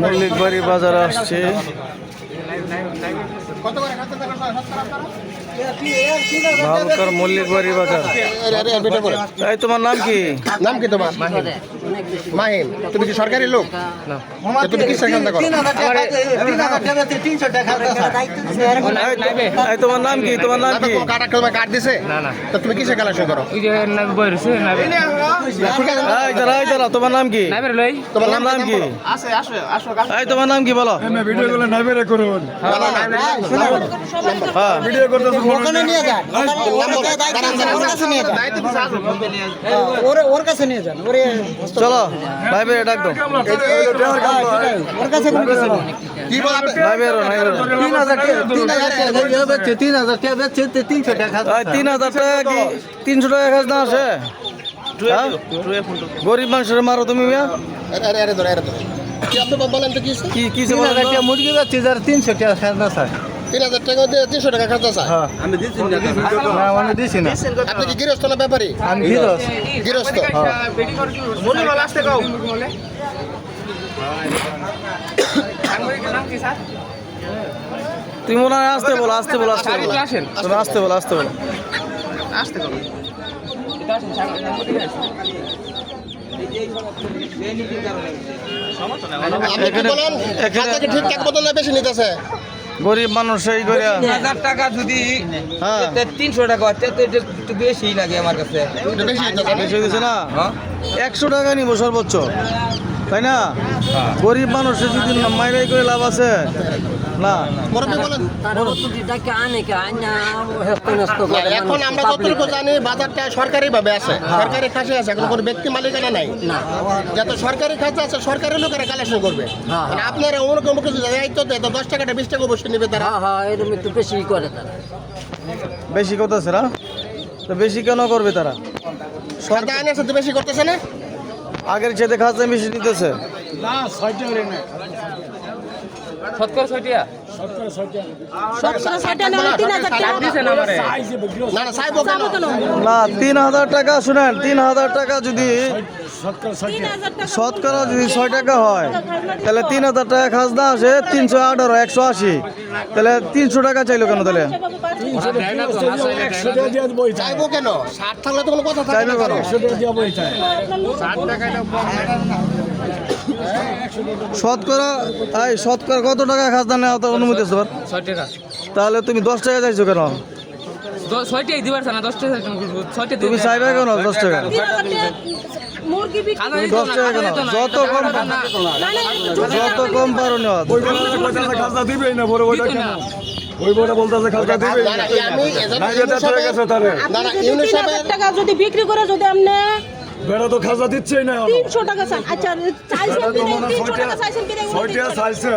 মল্লিকবাড়ি বাজার আসছে। ভালকার মল্লিকবাড়ি বাজার। তাই তোমার নাম কি? নাম কি তোমার? মাহিম। তুমি কি সরকারি লোক? তুমি কি সেখানটা করো? তোমার নাম কি? তোমার নাম কি? কার্ড দিছে? তো তুমি কিসে কালেকশন করো? তোমার নাম কি? তোমার নাম কি? তোমার নাম কি বলো? ওখানে নিয়ে যান, ওর কাছে নিয়ে যান। চলো লাইভে ডাক দাও। ওর কাছে কি বলা? 3,000 টাকা 3,000 টাকা কি 300 টাকা খাস না আসে? গরিব মানুষের মারো তুমি মিয়া। কি আপনি বলেন তো কি? কি মুরগি পাচ্ছি যার 300 টাকা খাজনা স্যার। 3,000 টাকা দিয়ে 300 টাকা খাতা স্যার। আমি দিছি না। আপনি কি গৃহস্থ না ব্যাপারী? আমি গৃহস্থ। তুমি মনে হয় আসতে বলো। আসতে বলো। আপনি কি বলেন? খাতা কি ঠিকঠাক মতো না বেশি নিতেছে? গরিব মানুষ এই করে 1,000 টাকা যদি 300 টাকা হয় তো একটু বেশি লাগে আমার কাছে। এটা বেশি নিতেছে। বেশি হয়ে গেছে না? 100 টাকা নিবো সর্বোচ্চ, তাই না? গরিব মানুষের যদি মাইরাই করে লাভ আছে না? মুরব্বি বলেন। এখন আমরা যতটুকু জানি বাজারটা সরকারি ভাবে আছে, সরকারি খাসে আছে, এখন কোনো ব্যক্তি মালিকানা নাই। যত সরকারি খাসে আছে সরকারি লোকেরা কালেকশন করবে। মানে আপনারা অমুক কিছু দায়িত্ব দেয় তো 10 টাকাটা 20 টাকা অবশ্যই নেবে তারা। এরকম একটু বেশি করে তারা। বেশি করতেছে না? তো বেশি কেন করবে তারা? সরকার আইনের সাথে বেশি করতেছে না? আগের চেয়ে খাসা বেশি নিতেছে। শতকরা 6 টাকা। না না সাইবো কেন? না 3,000 টাকা শুনেন, 3,000 টাকা যদি শতকরা যদি 6 টাকা হয় তাহলে 3,000 টাকা খাজনা আসে 318 180, তাহলে 300 টাকা চাইলো কেন? তাহলে চাইবো কেন? 60 থাকলে তো কোনো কথা থাকে চাইবে না। কেন? শতকরা কত টাকা খাজনা নেওয়া তো অনুমতি আছে তোমার? 6 টাকা। তাহলে তুমি 10 টাকা চাইছো কেন? 6 টাকা দিবার না 10 টাকা 6 টাকা তুমি চাইবে কেন 10 টাকা? মুরগি বিক্রি তুমি 10 টাকা কেন? যত কম পারো নেওয়া। খাজনা দিবেই না বড় ওইটা কেন? ওই বড় বলতেছে খাজনা দিবেই না না। না আমি না এটা চলে গেছে তারে। না না যদি ইউনিট 3,000 টাকা যদি বিক্রি করে যদি আপনি বেড়া তো খাজনা দিচ্ছেই না। 300 টাকা চান, আচ্ছা চাইছেন কি 300 টাকা চাইছেন কি? 6 টাকা চাইছে।